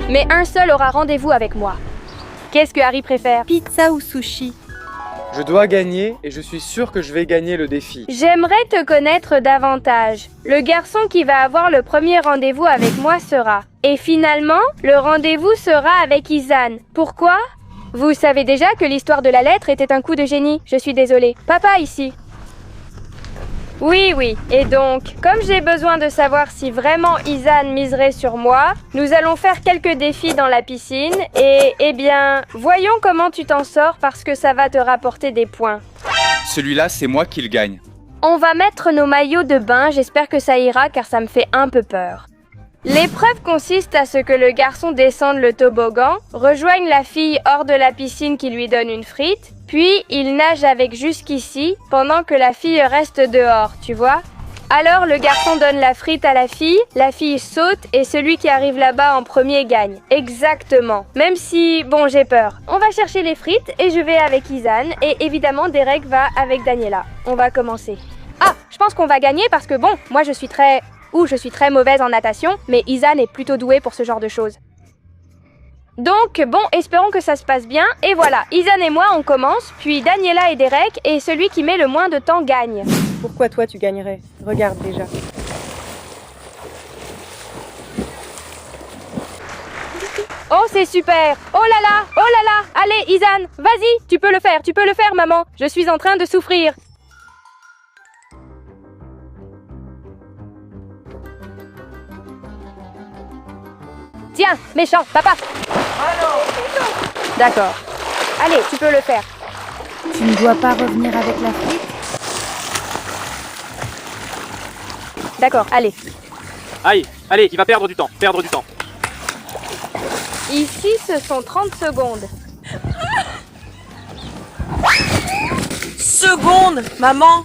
mais un seul aura rendez-vous avec moi. Qu'est-ce que Harry préfère? Pizza ou sushi? Je dois gagner et je suis sûr que je vais gagner le défi. J'aimerais te connaître davantage. Le garçon qui va avoir le premier rendez-vous avec moi sera. Et finalement, le rendez-vous sera avec Izan. Pourquoi? Vous savez déjà que l'histoire de la lettre était un coup de génie. Je suis désolée. Papa ici. Oui. Et donc, comme j'ai besoin de savoir si vraiment Izan miserait sur moi, nous allons faire quelques défis dans la piscine et, eh bien, voyons comment tu t'en sors parce que ça va te rapporter des points. Celui-là, c'est moi qui le gagne. On va mettre nos maillots de bain, j'espère que ça ira car ça me fait un peu peur. L'épreuve consiste à ce que le garçon descende le toboggan, rejoigne la fille hors de la piscine qui lui donne une frite, puis il nage avec jusqu'ici pendant que la fille reste dehors, tu vois? Alors le garçon donne la frite à la fille saute et celui qui arrive là-bas en premier gagne. Exactement. Même si, bon, j'ai peur. On va chercher les frites et je vais avec Izan et évidemment Derek va avec Daniela. On va commencer. Ah, je pense qu'on va gagner parce que bon, moi je suis très mauvaise en natation, mais Izan est plutôt doué pour ce genre de choses. Donc, bon, espérons que ça se passe bien. Et voilà, Izan et moi, on commence, puis Daniela et Derek, et celui qui met le moins de temps gagne. Pourquoi toi tu gagnerais? Regarde déjà. Oh, c'est super! Oh là là! Allez, Izan, vas-y, tu peux le faire, maman. Je suis en train de souffrir. Tiens, méchant, papa! D'accord. Allez, tu peux le faire. Tu ne dois pas revenir avec la frite? D'accord, allez. Aïe, allez, il va perdre du temps. Ici, ce sont 30 secondes. Seconde, maman!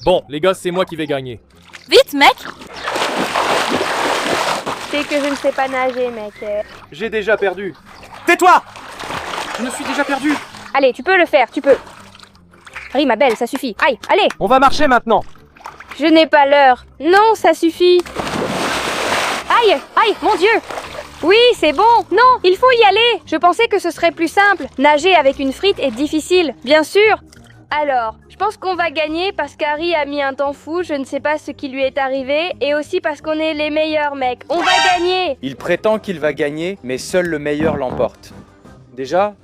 Bon, les gars, c'est moi qui vais gagner. Vite, mec! C'est que je ne sais pas nager, mec. J'ai déjà perdu. Tais-toi! Je me suis déjà perdu. Allez, tu peux le faire, tu peux. Harry, ma belle, ça suffit. Aïe, allez! On va marcher maintenant. Je n'ai pas l'heure. Non, ça suffit. Aïe, mon Dieu! Oui, c'est bon. Non, il faut y aller. Je pensais que ce serait plus simple. Nager avec une frite est difficile, bien sûr. Alors, je pense qu'on va gagner parce qu'Harry a mis un temps fou, je ne sais pas ce qui lui est arrivé, et aussi parce qu'on est les meilleurs mecs. On va gagner! Il prétend qu'il va gagner, mais seul le meilleur l'emporte. Déjà?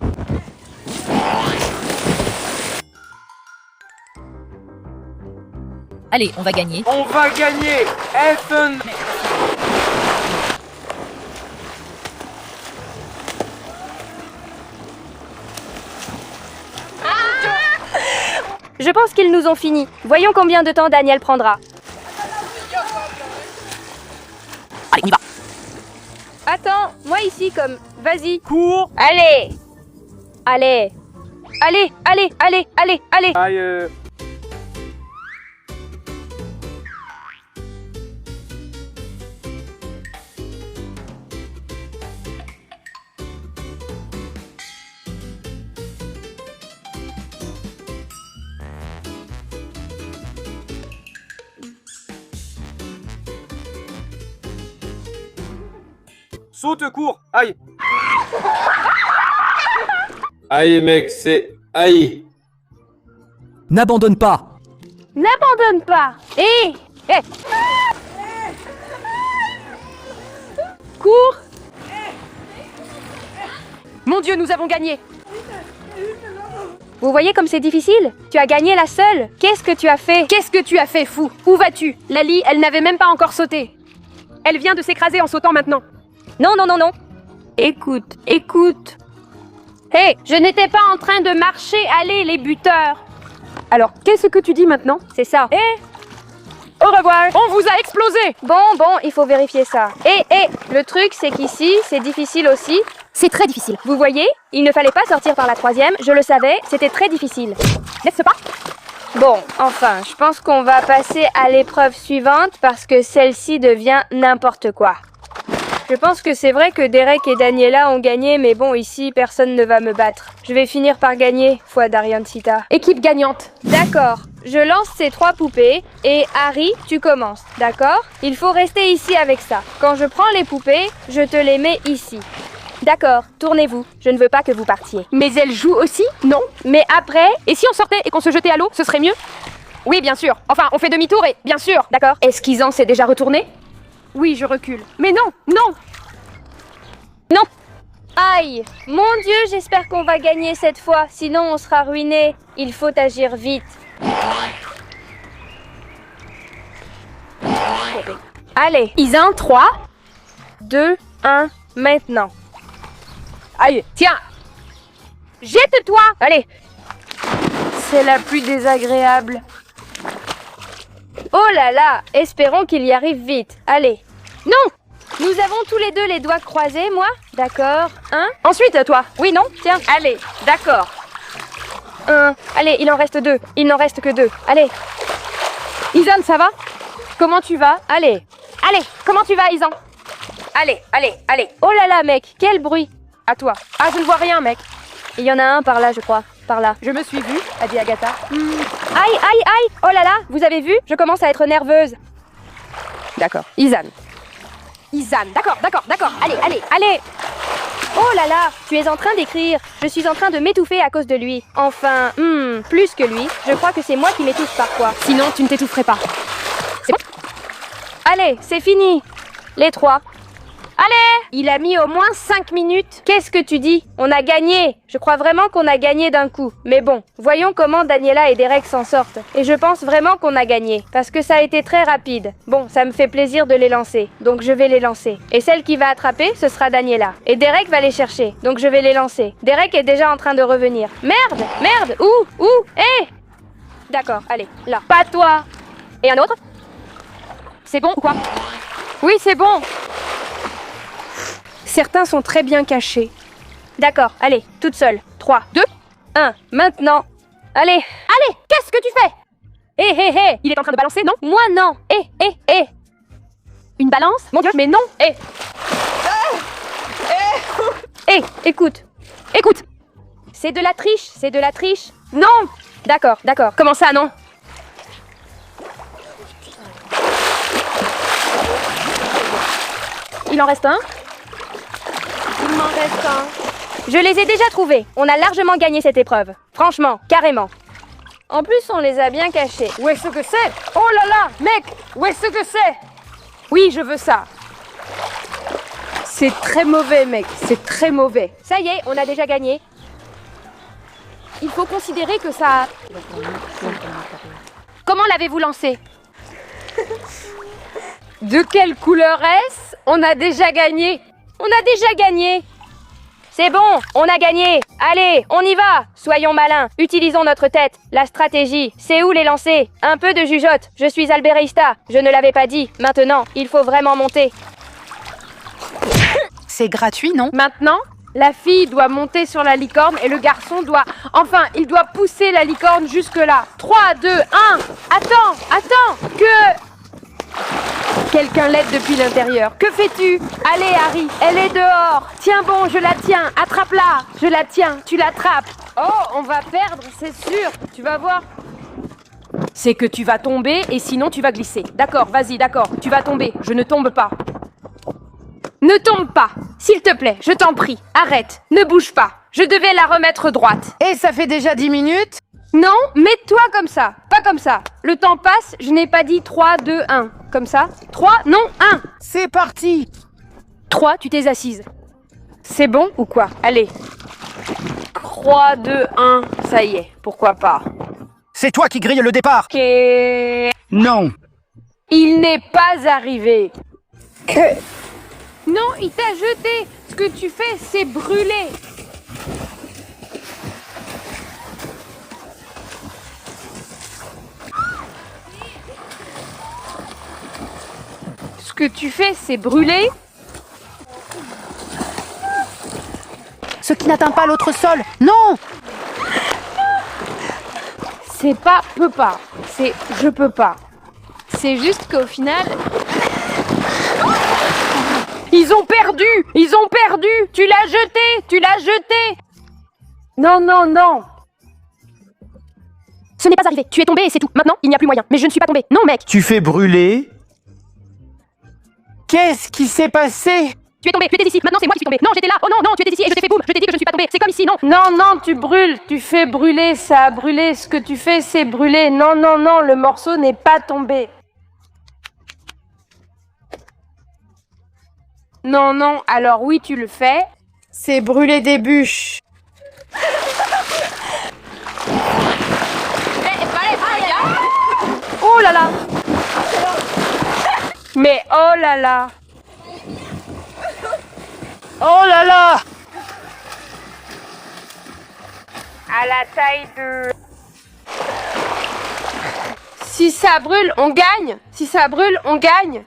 Allez, on va gagner. On va gagner. Elfen. Je pense qu'ils nous ont fini. Voyons combien de temps Daniel prendra. Allez, on y va. Attends, moi ici comme... Vas-y. Cours. Allez! Allez! Aïe. Saute, cours. Aïe. Aïe mec, c'est... Aïe. N'abandonne pas. N'abandonne pas! Hé! Cours! Mon Dieu, nous avons gagné! Vous voyez comme c'est difficile? Tu as gagné la seule! Qu'est-ce que tu as fait? Qu'est-ce que tu as fait, fou? Où vas-tu? Lali, elle n'avait même pas encore sauté. Elle vient de s'écraser en sautant maintenant. Non. Écoute. Hé, je n'étais pas en train de marcher, allez les buteurs! Alors, qu'est-ce que tu dis maintenant? C'est ça. Au revoir! On vous a explosé. Bon, il faut vérifier ça. Le truc, c'est qu'ici, c'est difficile aussi. C'est très difficile. Vous voyez? Il ne fallait pas sortir par la troisième, je le savais, c'était très difficile. N'est-ce pas? Bon, enfin, je pense qu'on va passer à l'épreuve suivante parce que celle-ci devient n'importe quoi. Je pense que c'est vrai que Derek et Daniela ont gagné, mais bon, ici, personne ne va me battre. Je vais finir par gagner, foi d'Ariancita. Équipe gagnante. D'accord, je lance ces 3 poupées et Harry, tu commences, d'accord? Il faut rester ici avec ça. Quand je prends les poupées, je te les mets ici. D'accord, tournez-vous. Je ne veux pas que vous partiez. Mais elle joue aussi? Non. Mais après, Et si on sortait et qu'on se jetait à l'eau, ce serait mieux? Oui, bien sûr. Enfin, on fait demi-tour et bien sûr. d'accord? Est-ce qu'Isan s'est déjà retourné? Oui, je recule. Mais non, non. Non! Aïe! Mon Dieu, j'espère qu'on va gagner cette fois, sinon on sera ruiné. Il faut agir vite. Allez, Isan, 3. 2, 1, maintenant. Aïe, tiens. Jette-toi. Allez! C'est la plus désagréable. Oh là là! Espérons qu'il y arrive vite. Allez! Non! Nous avons tous les deux les doigts croisés, moi? D'accord. 1. Ensuite, toi. Oui, non? Tiens. Allez, d'accord. 1. Allez, il en reste 2. Il n'en reste que 2. Allez. Isan, ça va? Comment tu vas? Allez. Allez, comment tu vas, Isan? Allez, allez, allez. Oh là là, mec, quel bruit! À toi. Ah, je ne vois rien, mec. Il y en a un par là, je crois. Par là. Je me suis vue, a dit Agatha. Aïe, aïe, aïe! Oh là là, vous avez vu? Je commence à être nerveuse. D'accord. Isan. Isan, d'accord, d'accord, d'accord. Allez, allez. Allez! Oh là là, tu es en train d'écrire. Je suis en train de m'étouffer à cause de lui. Enfin, plus que lui. Je crois que c'est moi qui m'étouffe parfois. Sinon, tu ne t'étoufferais pas. C'est bon? Allez, c'est fini. Les 3. Allez! Il a mis au moins 5 minutes. Qu'est-ce que tu dis? On a gagné. Je crois vraiment qu'on a gagné d'un coup. Mais bon, voyons comment Daniela et Derek s'en sortent. Et je pense vraiment qu'on a gagné. Parce que ça a été très rapide. Bon, ça me fait plaisir de les lancer. Donc je vais les lancer. Et celle qui va attraper, ce sera Daniela. Et Derek va les chercher. Donc je vais les lancer. Derek est déjà en train de revenir. Merde! Merde! Où? Hé! D'accord, allez, là. Pas toi! Et un autre? C'est bon ou quoi? Oui, c'est bon. Certains sont très bien cachés. D'accord, allez, toute seule. 3, 2, 1, maintenant. Allez. Allez, qu'est-ce que tu fais? Hé, hé, hé. Il est en train de balancer, non? Moi, non. Hé. Une balance? Mon Dieu, mais non! Hé, écoute. Écoute! C'est de la triche, c'est de la triche. Non! D'accord. Comment ça, non? Il en reste un? Il m'en reste un. Je les ai déjà trouvés. On a largement gagné cette épreuve. Franchement, carrément. En plus, on les a bien cachés. Où est-ce que c'est? Oh là là, mec! Où est-ce que c'est? Oui, je veux ça. C'est très mauvais, mec. C'est très mauvais. Ça y est, on a déjà gagné. Il faut considérer que ça... Comment l'avez-vous lancé? De quelle couleur est-ce? On a déjà gagné. On a déjà gagné. C'est bon, on a gagné. Allez, on y va. Soyons malins. Utilisons notre tête. La stratégie, c'est où les lancer? Un peu de jugeote. Je suis Alberista. Je ne l'avais pas dit. Maintenant, il faut vraiment monter. C'est gratuit, non? Maintenant, la fille doit monter sur la licorne et le garçon doit... Enfin, il doit pousser la licorne jusque-là. 3, 2, 1. Attends, que... Quelqu'un l'aide depuis l'intérieur. Que fais-tu? Allez, Harry, elle est dehors. Tiens bon, je la tiens. Attrape-la. Je la tiens, tu l'attrapes. Oh, on va perdre, c'est sûr. Tu vas voir. C'est que tu vas tomber et sinon tu vas glisser. D'accord, vas-y, d'accord. Tu vas tomber. Je ne tombe pas. Ne tombe pas. S'il te plaît, je t'en prie. Arrête. Ne bouge pas. Je devais la remettre droite. Et ça fait déjà 10 minutes? Non, mets-toi comme ça. Pas comme ça. Le temps passe, je n'ai pas dit 3, 2, 1. Comme ça. 3, non, 1. C'est parti! 3, tu t'es assise. C'est bon ou quoi? Allez. 3, 2, 1. Ça y est, pourquoi pas. C'est toi qui grille le départ. Ok. Non. Il n'est pas arrivé. Non, il t'a jeté. Ce que tu fais, c'est brûler. Ce que tu fais, c'est brûler. Ce qui n'atteint pas l'autre sol. Non! C'est pas peux pas. Je peux pas. C'est juste qu'au final... Ils ont perdu! Ils ont perdu! Tu l'as jeté! Tu l'as jeté! Non, non, non! Ce n'est pas arrivé. Tu es tombé et c'est tout. Maintenant, il n'y a plus moyen. Mais je ne suis pas tombé. Non, mec! Tu fais brûler? Qu'est-ce qui s'est passé? Tu es tombé. Tu étais ici. Maintenant, c'est moi qui suis tombé. Non, j'étais là. Oh non, non, tu étais ici et je t'ai fait boum. Je t'ai dit que je ne suis pas tombé. C'est comme ici, non? Non, non, tu brûles, tu fais brûler, ça a brûlé. Ce que tu fais, c'est brûler. Non, non, non, le morceau n'est pas tombé. Non, non, alors oui, tu le fais. C'est brûler des bûches. Oh là là! Mais oh là là! Oh là là! À la taille de... Si ça brûle, on gagne! Si ça brûle, on gagne!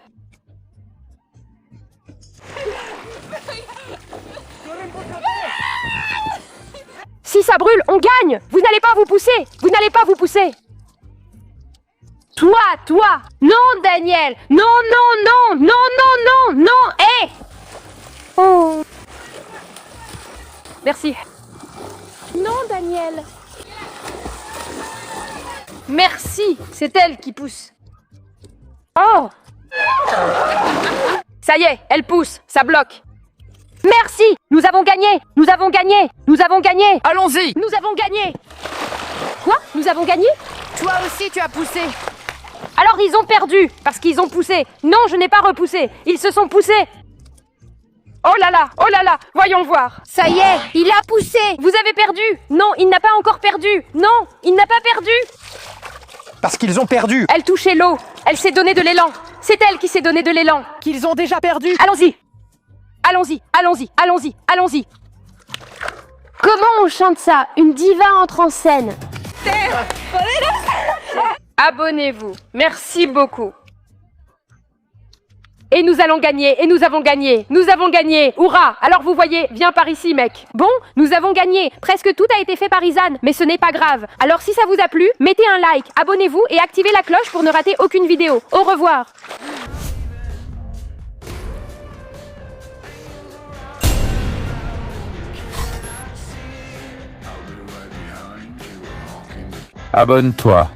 Si ça brûle, on gagne! Vous n'allez pas vous pousser! Vous n'allez pas vous pousser! Toi! Non, Daniel! Non, non, non! Non, non, non! Non! Hé! Oh! Merci. Non, Daniel! Merci! C'est elle qui pousse. Oh! Ça y est, elle pousse, ça bloque. Merci! Nous avons gagné! Nous avons gagné! Nous avons gagné! Allons-y! Nous avons gagné! Quoi? Nous avons gagné? Toi aussi, tu as poussé. Alors ils ont perdu, parce qu'ils ont poussé. Non, je n'ai pas repoussé. Ils se sont poussés. Oh là là, voyons voir. Ça y est, il a poussé! Vous avez perdu. Non, il n'a pas encore perdu. Non, il n'a pas perdu. Parce qu'ils ont perdu. Elle touchait l'eau. Elle s'est donné de l'élan. C'est elle qui s'est donné de l'élan. Qu'ils ont déjà perdu. Allons-y. Allons-y, allons-y, allons-y, allons-y. Comment on chante ça? Une diva entre en scène. Abonnez-vous. Merci beaucoup. Et nous allons gagner, et nous avons gagné, nous avons gagné, hurrah! Alors vous voyez, viens par ici mec. Bon, nous avons gagné, presque tout a été fait par Izan, mais ce n'est pas grave. Alors si ça vous a plu, mettez un like, abonnez-vous et activez la cloche pour ne rater aucune vidéo. Au revoir! Abonne-toi.